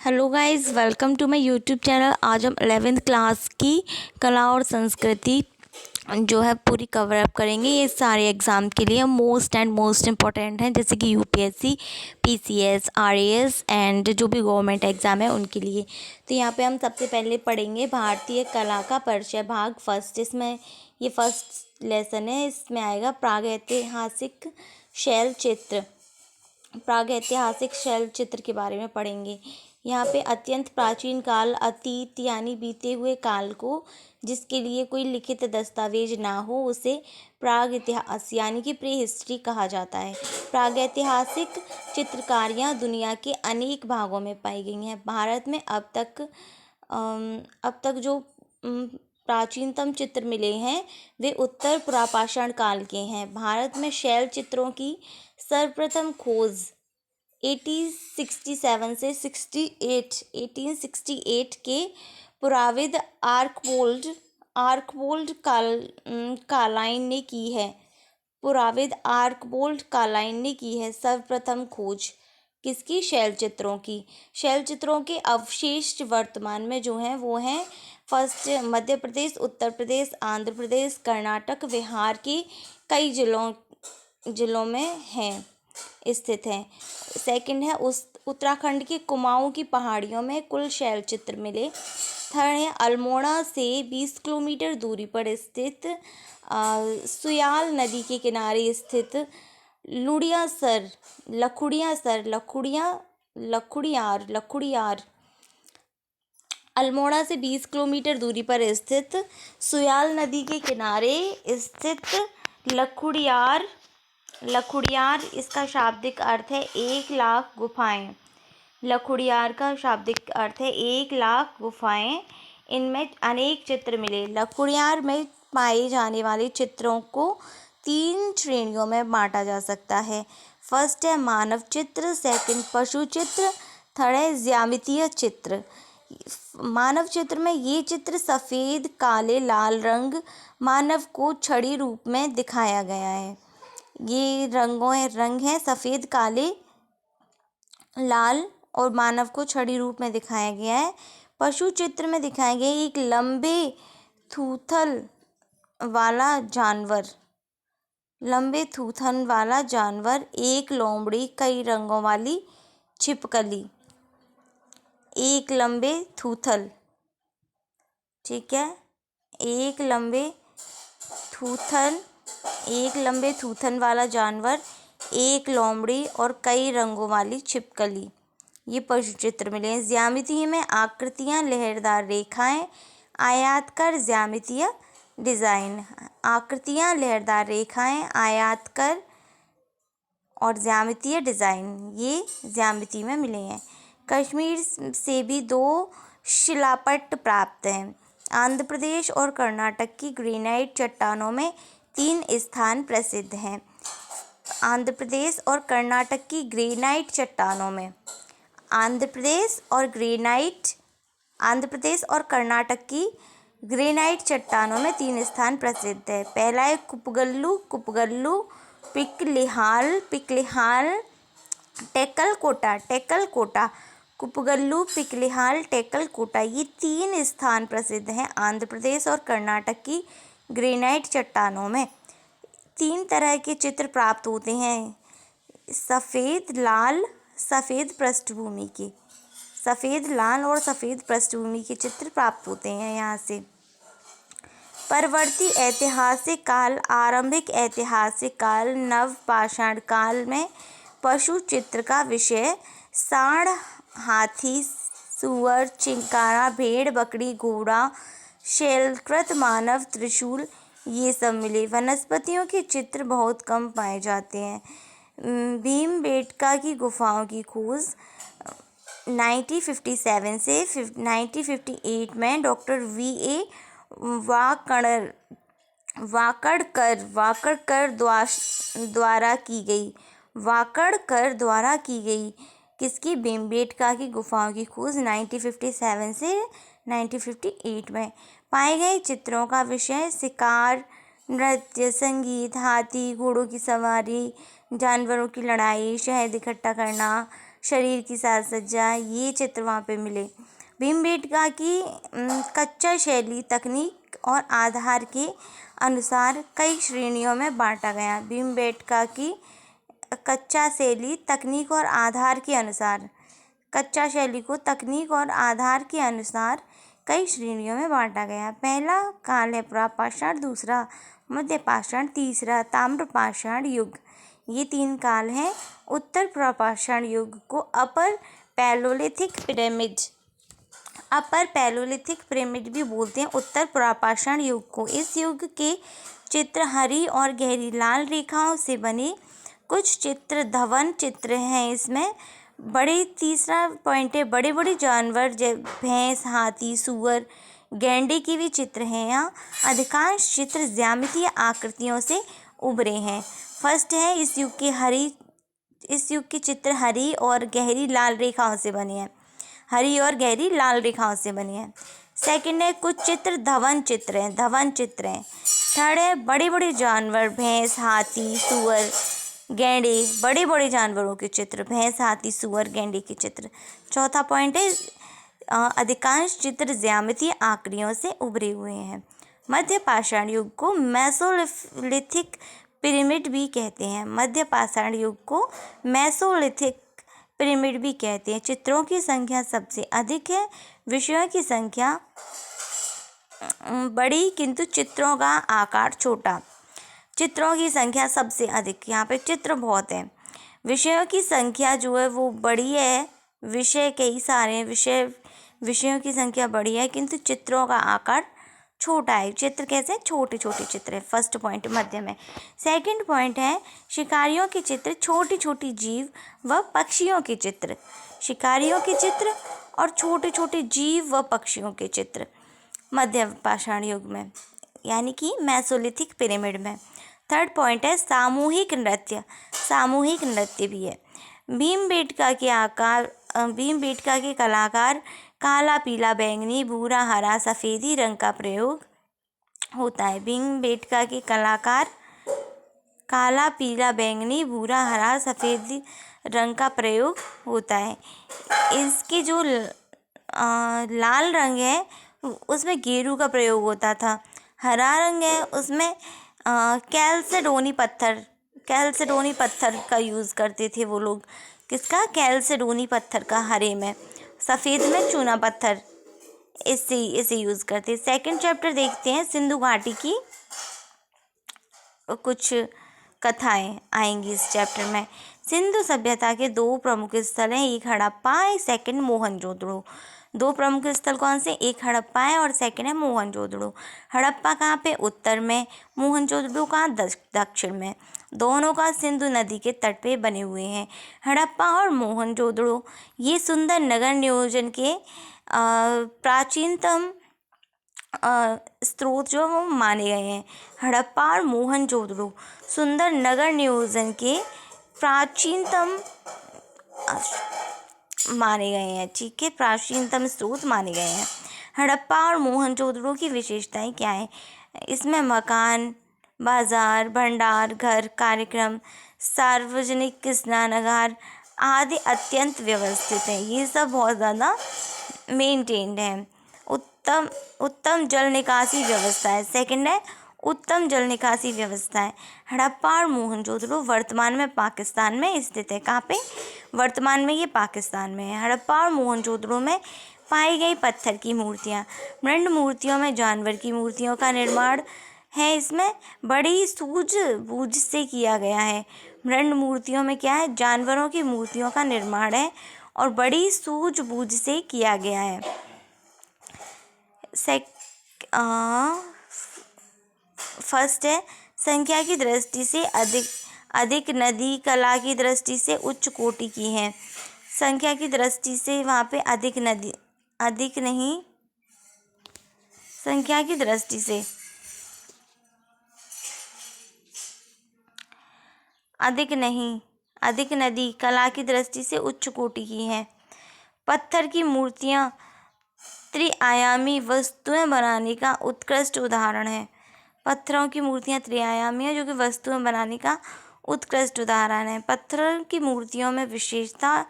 Hello guys, welcome to my YouTube channel. आज हम 11th class की कला और संस्कृति जो है पूरी कवर अप करेंगे। ये सारे एग्ज़ाम के लिए मोस्ट इम्पॉर्टेंट हैं, जैसे कि यूपीएससी, पीसीएस, आरएएस एंड जो भी गवर्नमेंट एग्ज़ाम है उनके लिए। तो यहाँ पे हम सबसे पहले पढ़ेंगे भारतीय कला का परिचय, भाग फर्स्ट। इसमें ये फर्स्ट लेसन है। इसमें आएगा प्रागैतिहासिक शैल चित्र के बारे में पढ़ेंगे। यहाँ पे अत्यंत प्राचीन काल, अतीत यानी बीते हुए काल को जिसके लिए कोई लिखित दस्तावेज ना हो उसे प्राग इतिहास यानी कि प्री हिस्ट्री कहा जाता है। प्रागैतिहासिक चित्रकारियाँ दुनिया के अनेक भागों में पाई गई हैं। भारत में अब तक जो प्राचीनतम चित्र मिले हैं वे उत्तर पुरापाषाण काल के हैं। भारत में शैल चित्रों की सर्वप्रथम खोज 1868 के पुराविद आर्कबोल्ड कालाइन ने की है। सर्वप्रथम खोज किसकी? शैल चित्रों की। शैल चित्रों के अवशेष वर्तमान में जो हैं वो हैं फर्स्ट मध्य प्रदेश, उत्तर प्रदेश, आंध्र प्रदेश, कर्नाटक, बिहार के कई जिलों में हैं स्थित हैं। सेकंड है उत्तराखंड के कुमाऊं की पहाड़ियों में कुल शैल चित्र मिले। थर्ड है अल्मोड़ा से 20 किलोमीटर दूरी पर स्थित सुयाल नदी के किनारे स्थित लखुड़ियार। अल्मोड़ा से 20 किलोमीटर दूरी पर स्थित सुयाल नदी के किनारे स्थित लखुड़ियार इसका शाब्दिक अर्थ है 1,00,000 गुफाएं। लखुड़ियार का शाब्दिक अर्थ है 1,00,000 गुफाएं। इनमें अनेक चित्र मिले। लखुड़ियार में पाए जाने वाले चित्रों को 3 श्रेणियों में बांटा जा सकता है। फर्स्ट है मानव चित्र, सेकंड पशु चित्र, थर्ड है ज्यामितीय चित्र। मानव चित्र में ये चित्र सफ़ेद, काले, लाल रंग मानव को छड़ी रूप में दिखाया गया है। ये रंग हैं सफ़ेद, काले, लाल और मानव को छड़ी रूप में दिखाया गया है। पशु चित्र में दिखाया गया एक लंबे थूथन वाला जानवर, एक लोमड़ी, कई रंगों वाली छिपकली। एक लंबे थूथन, ठीक है, एक लंबे थूथन वाला जानवर, एक लोमड़ी और कई रंगों वाली छिपकली। ये पशु चित्र मिले हैं। ज्यामितीय में आकृतियाँ, लहरदार रेखाएं, आयताकार ज्यामितीय डिज़ाइन। आकृतियाँ, लहरदार रेखाएं, आयताकार और ज्यामितीय डिज़ाइन ये ज्यामिति में मिले हैं। कश्मीर से भी 2 शिलापट्ट प्राप्त हैं। आंध्र प्रदेश और कर्नाटक की ग्रेनाइट चट्टानों में 3 स्थान प्रसिद्ध हैं। आंध्र प्रदेश और कर्नाटक की ग्रेनाइट चट्टानों में आंध्र प्रदेश और कर्नाटक की ग्रेनाइट चट्टानों में 3 स्थान प्रसिद्ध है। पहला है कुपगल्लू, पिकलिहाल, टेकलकोटा। कुपगल्लू, पिकलिहाल, टेकलकोटा ये 3 स्थान प्रसिद्ध हैं आंध्र प्रदेश और कर्नाटक की ग्रेनाइट चट्टानों में। 3 तरह के चित्र प्राप्त होते हैं सफ़ेद, लाल और सफ़ेद पृष्ठभूमि के चित्र प्राप्त होते हैं यहाँ से। परवर्ती ऐतिहासिक काल, आरंभिक ऐतिहासिक काल, नवपाषाण काल में पशु चित्र का विषय सांड, हाथी, सूअर, चिंकारा, भेड़, बकरी, घोड़ा, शैलकृत मानव, त्रिशूल ये सब मिले। वनस्पतियों के चित्र बहुत कम पाए जाते हैं। भीमबेटका की गुफाओं की खोज 1957 से 1958 में डॉक्टर V.A. वाकड़कर द्वारा की गई। किसकी? भीमबेटका की गुफाओं की खोज 1957 से 1958 में। पाए गए चित्रों का विषय शिकार, नृत्य, संगीत, हाथी घोड़ों की सवारी, जानवरों की लड़ाई, शहद इकट्ठा करना, शरीर की साज सज्जा, ये चित्र वहाँ पे मिले। भीमबेटका की कच्चा शैली तकनीक और आधार के अनुसार कई श्रेणियों में बांटा गया। भीमबेटका की कच्चा शैली तकनीक और आधार के अनुसार, कच्चा शैली को तकनीक और आधार के अनुसार कई श्रेणियों में बांटा गया। पहला काल है प्रापाषाण, दूसरा मध्य पाषाण, तीसरा ताम्रपाषाण युग। ये 3 काल हैं। उत्तर प्रापाषाण युग को अपर पैलोलिथिक पिरामिड भी बोलते हैं, उत्तर प्रापाषाण युग को। इस युग के चित्र हरी और गहरी लाल रेखाओं से बने, कुछ चित्र धवन चित्र हैं इसमें। तीसरा पॉइंट है बड़े बड़े जानवर भैंस, हाथी, सूअर, गैंडे के भी चित्र हैं यहाँ। अधिकांश चित्र ज्यामितीय आकृतियों से उभरे हैं। फर्स्ट है इस युग के चित्र हरी और गहरी लाल रेखाओं से बने हैं, हरी और गहरी लाल रेखाओं से बने हैं। सेकंड है कुछ चित्र धवन चित्र हैं। थर्ड है बड़े बड़े जानवर भैंस, हाथी, सूअर, गैंडे, बड़े बड़े जानवरों के चित्र, भैंस, हाथी, सूअर, गैंडे के चित्र। चौथा पॉइंट है अधिकांश चित्र ज्यामितीय आकृतियों से उभरे हुए हैं। मध्य पाषाण युग को मेसोलिथिक पिरामिड भी कहते हैं। मध्य पाषाण युग को मेसोलिथिक पिरामिड भी कहते हैं। चित्रों की संख्या सबसे अधिक है, विषयों की संख्या बड़ी किंतु चित्रों का आकार छोटा। चित्रों की संख्या सबसे अधिक, यहाँ पे चित्र बहुत हैं। विषयों की संख्या जो है वो बड़ी है, विषय कई सारे हैं, विषयों की संख्या बड़ी है किंतु चित्रों का आकार छोटा है। चित्र कैसे? छोटे छोटे चित्र है। फर्स्ट पॉइंट मध्य में। सेकंड पॉइंट है शिकारियों के चित्र, छोटी छोटी जीव व पक्षियों के चित्र। शिकारियों के चित्र और छोटे छोटे जीव व पक्षियों के चित्र मध्य पाषाण युग में, यानी कि मेसोलिथिक पिरामिड में। थर्ड पॉइंट है सामूहिक नृत्य भी है। भीमबेटका के कलाकार काला, पीला, बैंगनी, भूरा, हरा, सफ़ेदी रंग का प्रयोग होता है। भीमबेटका के कलाकार काला, पीला, बैंगनी, भूरा, हरा, सफ़ेदी रंग का प्रयोग होता है। इसके जो लाल रंग है उसमें गेरू का प्रयोग होता था। हरा रंग है उसमें कैल्सेडोनी पत्थर का यूज़ करते थे वो लोग। किसका? कैल्सेडोनी पत्थर का हरे में। सफ़ेद में चूना पत्थर, इसे यूज़ करते। सेकंड चैप्टर देखते हैं, सिंधु घाटी की कुछ कथाएं आएंगी इस चैप्टर में। सिंधु सभ्यता के 2 प्रमुख स्थल हैं, एक हड़प्पा, सेकंड मोहनजोदड़ो। 2 प्रमुख स्थल कौन से? एक हड़प्पा है और सेकंड है मोहनजोदड़ो। हड़प्पा कहाँ पे? उत्तर में। मोहनजोदड़ो कहाँ? दक्षिण में। दोनों का सिंधु नदी के तट पे बने हुए हैं। हड़प्पा और मोहनजोदड़ो ये सुंदर नगर नियोजन के प्राचीनतम स्रोत जो वो माने गए हैं। हड़प्पा और मोहनजोदड़ो सुंदर नगर नियोजन के प्राचीनतम माने गए हैं। ठीक है, प्राचीनतम स्रोत माने गए हैं। हड़प्पा और मोहनजोदड़ो की विशेषताएं क्या है? इसमें मकान, बाजार, भंडार घर, कार्यक्रम, सार्वजनिक स्नानागार आदि अत्यंत व्यवस्थित हैं। ये सब बहुत ज़्यादा मेंटेन्ड है। उत्तम जल निकासी व्यवस्था है। सेकंड है उत्तम जल निकासी व्यवस्था है। हड़प्पा और मोहनजोदड़ो वर्तमान में पाकिस्तान में स्थित है। कहाँ पे? वर्तमान में ये पाकिस्तान में है। हड़प्पा और मोहनजोदड़ो में पाई गई पत्थर की मूर्तियाँ, मृण्ड मूर्तियों में जानवर की मूर्तियों का निर्माण है। इसमें बड़ी सूझबूझ से किया गया है। मृण्ड मूर्तियों में क्या है? जानवरों की मूर्तियों का निर्माण है और बड़ी सूझबूझ से किया गया है। फर्स्ट है संख्या की दृष्टि से अधिक नदी, कला की दृष्टि से उच्च कोटि की है। संख्या की दृष्टि से वहाँ पे अधिक नदी, कला की दृष्टि से उच्च कोटि की है। पत्थर की मूर्तियाँ त्रिआयामी वस्तुएं बनाने का उत्कृष्ट उदाहरण है। पत्थरों की मूर्तियाँ त्रिआयामी है जो कि वस्तुएं बनाने का उत्कृष्ट उदाहरण है। पत्थर की मूर्तियों में विशेषता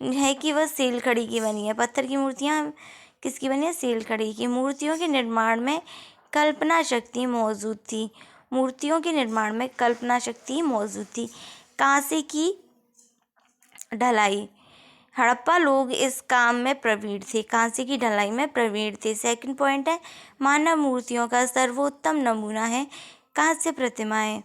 है कि वह सेलखड़ी की बनी है। पत्थर की मूर्तियाँ किसकी बनी है? सेलखड़ी की। मूर्तियों के निर्माण में कल्पना शक्ति मौजूद थी। मूर्तियों के निर्माण में कल्पना शक्ति मौजूद थी। कांसे की ढलाई, हड़प्पा लोग इस काम में प्रवीण थे। कांसे की ढलाई में प्रवीण थे। सेकंड पॉइंट है, मानव मूर्तियों का सर्वोत्तम नमूना है कांस्य प्रतिमाएं।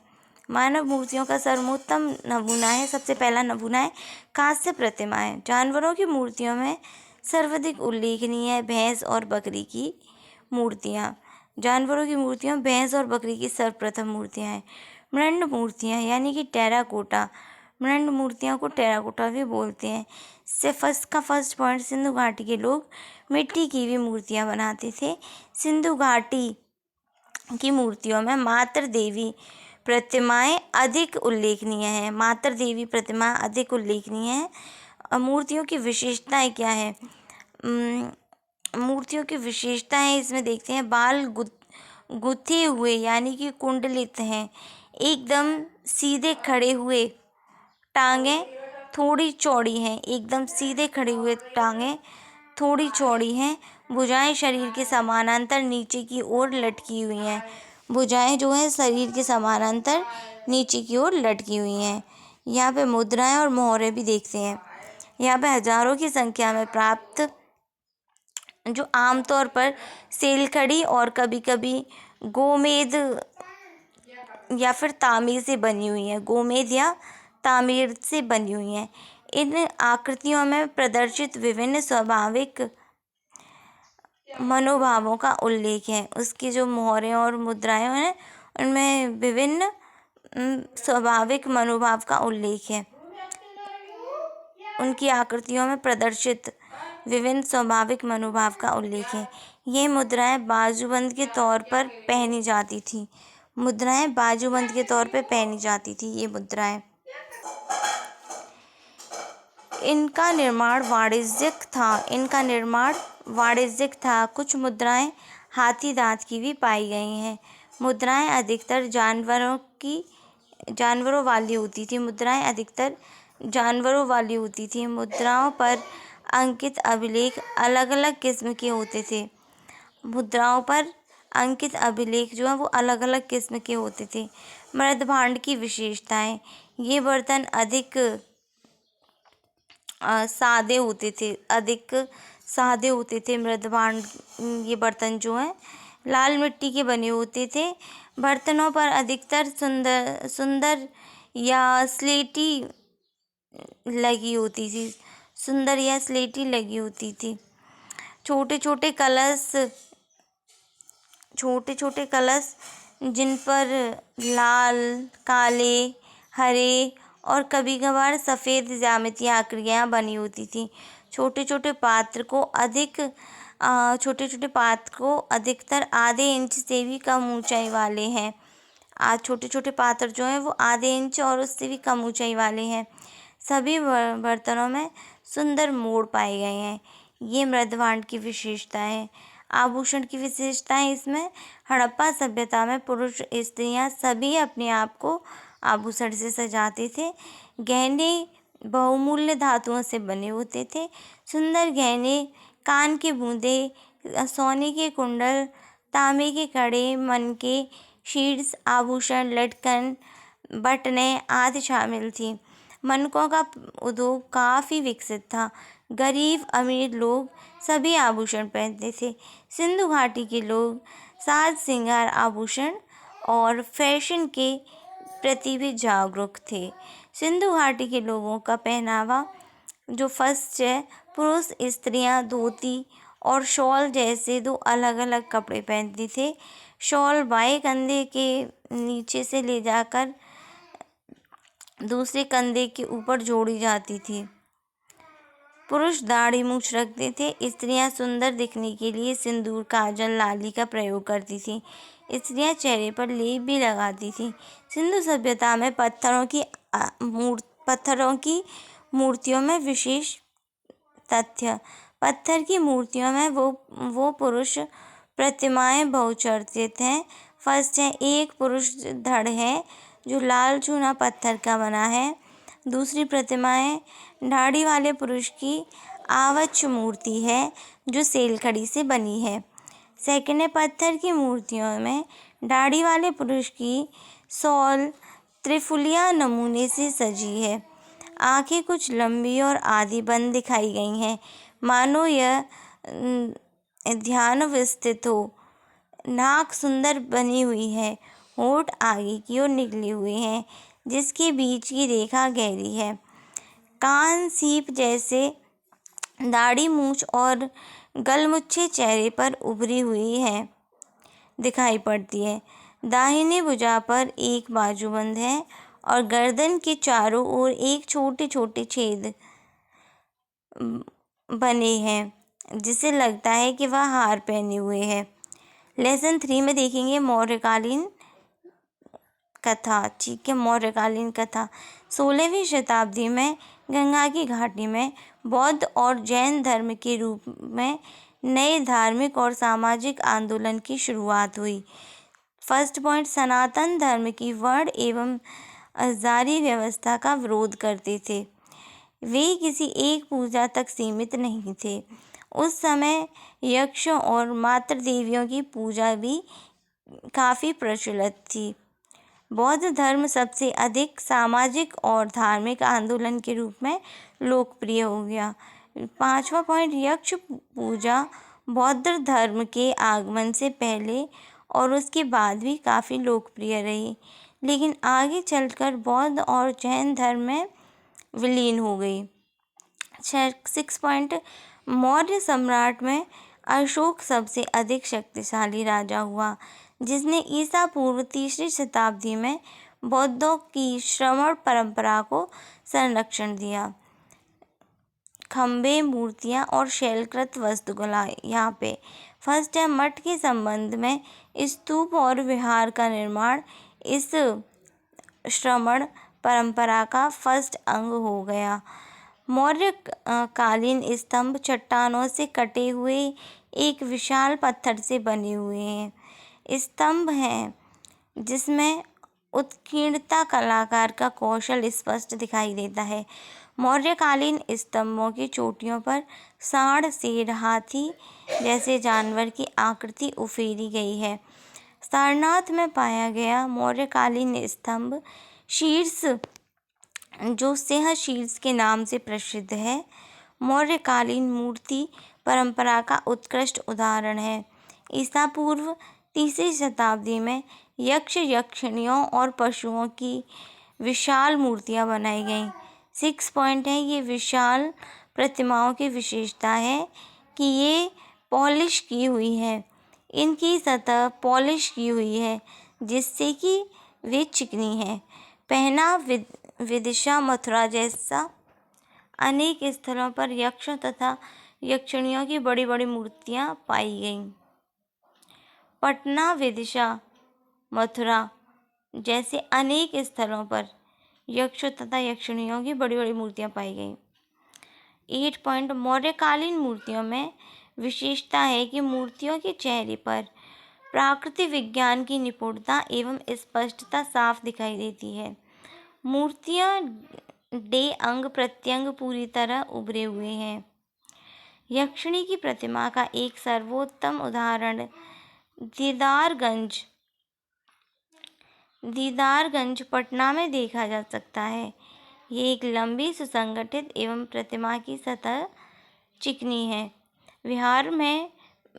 मानव मूर्तियों का सर्वोत्तम नमूना है, सबसे पहला नमूना है कांस्य प्रतिमाएं। जानवरों की मूर्तियों में सर्वाधिक उल्लेखनीय है भैंस और बकरी की मूर्तियाँ। जानवरों की मूर्तियों भैंस और बकरी की सर्वप्रथम मूर्तियाँ हैं। मृण्ड मूर्तियाँ यानी कि टेराकोटा, मृण्ड मूर्तियों को टेराकोटा भी बोलते हैं। फर्स्ट पॉइंट, सिंधु घाटी के लोग मिट्टी की भी मूर्तियाँ बनाते थे। सिंधु घाटी की मूर्तियों में मातृ देवी प्रतिमाएं अधिक उल्लेखनीय हैं। मातृ देवी प्रतिमा अधिक उल्लेखनीय है। मूर्तियों की विशेषताएं क्या है? मूर्तियों की विशेषताएं इसमें देखते हैं। बाल गुथे हुए यानी कि कुंडलित हैं, एकदम सीधे खड़े हुए, टांगें थोड़ी चौड़ी हैं, एकदम सीधे खड़े हुए, टांगें थोड़ी चौड़ी हैं। भुजाएं शरीर के समानांतर नीचे की ओर लटकी हुई हैं। भुजाएं जो है शरीर के समानांतर नीचे की ओर लटकी हुई हैं। यहाँ पे मुद्राएं और मोहरें भी देखते हैं। यहाँ पे हजारों की संख्या में प्राप्त जो आमतौर पर सेलखड़ी और कभी कभी गोमेद या फिर तामीर से बनी हुई है। गोमेद या तामीर से बनी हुई है। इन आकृतियों में प्रदर्शित विभिन्न स्वाभाविक मनोभावों का उल्लेख है। उसकी जो मोहरें और मुद्राएं हैं उनमें विभिन्न स्वाभाविक मनोभाव का उल्लेख है। उनकी आकृतियों में प्रदर्शित विभिन्न स्वाभाविक मनोभाव का उल्लेख है। ये मुद्राएं बाजूबंद के तौर पर पहनी जाती थी। मुद्राएं बाजूबंद के तौर पर पहनी जाती थी। ये मुद्राएं, इनका निर्माण वाणिज्यिक था। कुछ मुद्राएं हाथी दांत की भी पाई गई हैं। मुद्राएं अधिकतर जानवरों वाली होती थी। मुद्राएं अधिकतर जानवरों वाली होती थी। मुद्राओं पर अंकित अभिलेख अलग अलग किस्म के होते थे। मुद्राओं पर अंकित अभिलेख जो है वो अलग अलग किस्म के होते थे। मृदभांड की विशेषताएं, ये बर्तन अधिक सादे होते थे। मृदभांड, ये बर्तन जो हैं लाल मिट्टी के बने होते थे। बर्तनों पर अधिकतर सुंदर या स्लेटी लगी होती थी। सुंदर या स्लेटी लगी होती थी। छोटे छोटे कलश जिन पर लाल, काले, हरे और कभी कभार सफ़ेद ज्यामितीय आकृतियाँ बनी होती थी। छोटे छोटे पात्र को अधिकतर आधे इंच से भी कम ऊंचाई वाले हैं। छोटे छोटे पात्र जो हैं वो आधे इंच और उससे भी कम ऊंचाई वाले हैं। सभी बर्तनों में सुंदर मोड़ पाए गए हैं। ये मृदभांड की विशेषता है। आभूषण की विशेषताएं इसमें, हड़प्पा सभ्यता में पुरुष स्त्रियां सभी अपने आप को आभूषण से सजाते थे। गहने बहुमूल्य धातुओं से बने होते थे। सुंदर गहने, कान के बूंदे, सोने के कुंडल, तांबे के कड़े, मन के शीर्ष आभूषण, लटकन, बटनें आदि शामिल थी। मनकों का उद्योग काफ़ी विकसित था। गरीब अमीर लोग सभी आभूषण पहनते थे। सिंधु घाटी के लोग साज श्रृंगार, आभूषण और फैशन के प्रति भी जागरूक थे। सिंधु घाटी के लोगों का पहनावा जो फर्स्ट है, पुरुष स्त्रियां धोती और शॉल जैसे दो अलग अलग कपड़े पहनते थे। शॉल बाएं कंधे के नीचे से ले जाकर दूसरे कंधे के ऊपर जोड़ी जाती थी। पुरुष दाढ़ी मूछ रखते थे। स्त्रियां सुंदर दिखने के लिए सिंदूर, काजल, लाली का प्रयोग करती थीं। स्त्रियां चेहरे पर लेप भी लगाती थीं। सिंधु सभ्यता में पत्थरों की मूर्तियों में विशेष तथ्य, पत्थर की मूर्तियों में वो पुरुष प्रतिमाएं बहुचर्चित हैं। फर्स्ट है, एक पुरुष धड़ है जो लाल चूना पत्थर का बना है। दूसरी प्रतिमाएं दाढ़ी वाले पुरुष की आवच मूर्ति है जो सेलखड़ी से बनी है। सेकंड है, पत्थर की मूर्तियों में दाढ़ी वाले पुरुष की सौल त्रिफुलिया नमूने से सजी है। आंखें कुछ लंबी और आधी बंद दिखाई गई हैं, मानो यह ध्यान विस्थित हो। नाक सुंदर बनी हुई है, होंठ आगे की ओर निकले हुए हैं, जिसके बीच की रेखा गहरी है। कान सीप जैसे, दाढ़ी मूछ और गलमुच्छे चेहरे पर उभरी हुई है दिखाई पड़ती है। दाहिनी भुजा पर एक बाजूबंद है और गर्दन के चारों ओर एक छोटे छोटे छेद बने हैं, जिसे लगता है कि वह हार पहने हुए है। लेसन 3 में देखेंगे मौर्यकालीन कथा। ठीक है, मौर्यकालीन कथा 16वीं शताब्दी में गंगा की घाटी में बौद्ध और जैन धर्म के रूप में नए धार्मिक और सामाजिक आंदोलन की शुरुआत हुई। फर्स्ट पॉइंट, सनातन धर्म की वर्ण एवं जारी व्यवस्था का विरोध करते थे। वे किसी एक पूजा तक सीमित नहीं थे। उस समय यक्षों और मातृ देवियों की पूजा भी काफ़ी प्रचलित थी। बौद्ध धर्म सबसे अधिक सामाजिक और धार्मिक आंदोलन के रूप में लोकप्रिय हो गया। 5वां पॉइंट, यक्ष पूजा बौद्ध धर्म के आगमन से पहले और उसके बाद भी काफ़ी लोकप्रिय रही, लेकिन आगे चलकर बौद्ध और जैन धर्म में विलीन हो गई। 6 पॉइंट, मौर्य सम्राट में अशोक सबसे अधिक शक्तिशाली राजा हुआ, जिसने ईसा पूर्व 3री शताब्दी में बौद्धों की श्रमण परंपरा को संरक्षण दिया। खंबे, मूर्तियाँ और शैलकृत वास्तुकला यहाँ पे। फर्स्ट है, मठ के संबंध में स्तूप और विहार का निर्माण इस श्रमण परंपरा का फर्स्ट अंग हो गया। मौर्य कालीन स्तंभ चट्टानों से कटे हुए एक विशाल पत्थर से बने हुए हैं। स्तंभ हैं जिसमें उत्कीर्णता कलाकार का कौशल स्पष्ट दिखाई देता है। मौर्यकालीन स्तंभों की चोटियों पर सांड, शेर, हाथी जैसे जानवर की आकृति उकेरी गई है। सारनाथ में पाया गया मौर्यकालीन स्तंभ शीर्ष, जो सिंह शीर्ष के नाम से प्रसिद्ध है, मौर्यकालीन मूर्ति परंपरा का उत्कृष्ट उदाहरण है। ईसा पूर्व 3री शताब्दी में यक्ष, यक्षिणियों और पशुओं की विशाल मूर्तियां बनाई गईं। 6 पॉइंट है, ये विशाल प्रतिमाओं की विशेषता है कि ये पॉलिश की हुई है। इनकी सतह पॉलिश की हुई है, जिससे कि वे चिकनी है। पहनाव विदिशा, मथुरा जैसा अनेक स्थलों पर यक्षों तथा यक्षिणियों की बड़ी बड़ी मूर्तियां पाई गईं। पटना, विदिशा, मथुरा जैसे अनेक स्थलों पर यक्षों तथा यक्षिणियों की बड़ी बड़ी मूर्तियां पाई गईं। 8 पॉइंट, मौर्यकालीन मूर्तियों में विशेषता है कि मूर्तियों के चेहरे पर प्राकृतिक विज्ञान की निपुणता एवं स्पष्टता साफ दिखाई देती है। मूर्तियां डे अंग प्रत्यंग पूरी तरह उभरे हुए हैं। यक्षिणी की प्रतिमा का एक सर्वोत्तम उदाहरण दीदारगंज पटना में देखा जा सकता है। ये एक लंबी, सुसंगठित एवं प्रतिमा की सतह चिकनी है। बिहार में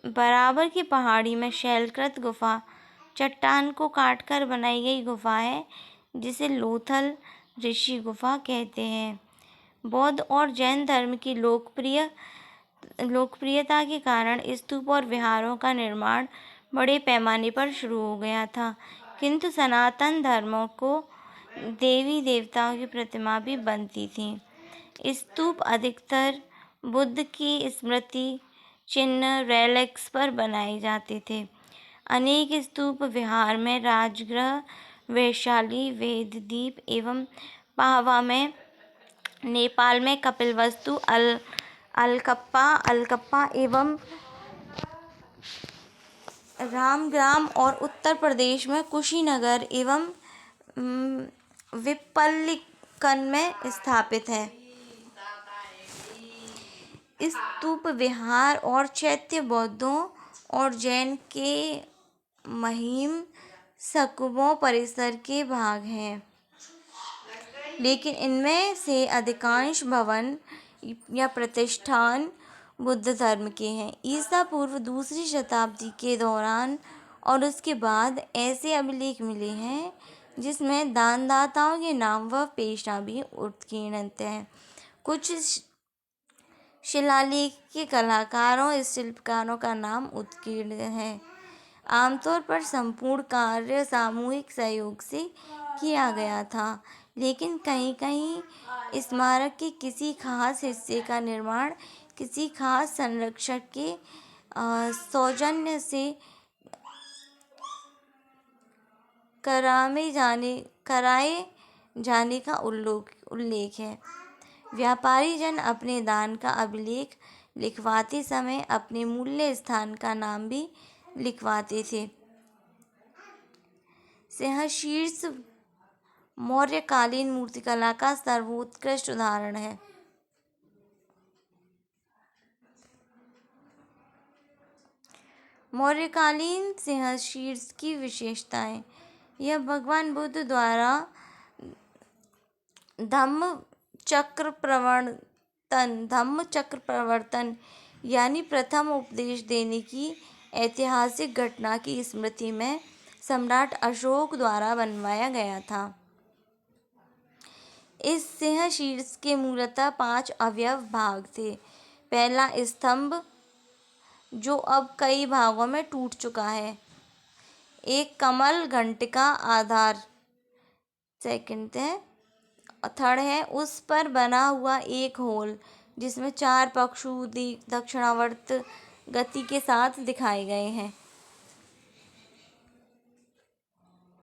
बराबर की पहाड़ी में शैलकृत गुफा चट्टान को काटकर बनाई गई गुफा है, जिसे लोथल ऋषि गुफा कहते हैं। बौद्ध और जैन धर्म की लोकप्रियता के कारण स्तूप और विहारों का निर्माण बड़े पैमाने पर शुरू हो गया था, किंतु सनातन धर्मों को देवी देवताओं की प्रतिमा भी बनती थी। स्तूप अधिकतर बुद्ध की स्मृति चिन्ह रेलिक्स पर बनाए जाते थे। अनेक स्तूप विहार में राजगृह, वैशाली, वेदद्वीप एवं पाहवा में, नेपाल में कपिलवस्तु, अलकप्पा एवं रामग्राम और उत्तर प्रदेश में कुशीनगर एवं विप्पलिकन में स्थापित है। स्तूप विहार और चैत्य बौद्धों और जैन के महिम स्तूपों परिसर के भाग हैं, लेकिन इनमें से अधिकांश भवन या प्रतिष्ठान बुद्ध धर्म के हैं। ईसा पूर्व दूसरी शताब्दी के दौरान और उसके बाद ऐसे अभिलेख मिले हैं जिसमें दानदाताओं के नाम व पेशा भी उत्कीर्णित हैं। कुछ शिलालेख के कलाकारों और शिल्पकारों का नाम उत्कीर्ण है। आमतौर पर संपूर्ण कार्य सामूहिक सहयोग से किया गया था, लेकिन कहीं कहीं स्मारक के किसी खास हिस्से का निर्माण किसी खास संरक्षक के सौजन्य से कराए जाने का उल्लेख है। व्यापारी जन अपने दान का अभिलेख लिखवाते समय अपने मूल्य स्थान का नाम भी लिखवाते थे। सिंहशीर्ष मौर्यकालीन मूर्तिकला का सर्वोत्कृष्ट उदाहरण है। मौर्यकालीन सिंहशीर्ष की विशेषताएं। यह भगवान बुद्ध द्वारा धम्म चक्र प्रवर्तन यानी प्रथम उपदेश देने की ऐतिहासिक घटना की स्मृति में सम्राट अशोक द्वारा बनवाया गया था। इस सिंहशीर्ष के मूलतः 5 अवयव भाग थे। पहला स्तंभ, जो अब कई भागों में टूट चुका है। एक कमल घंटिका आधार। सेकंड है, थर्ड है उस पर बना हुआ एक होल जिसमें 4 पक्षु दक्षिणावर्त गति के साथ दिखाए गए हैं।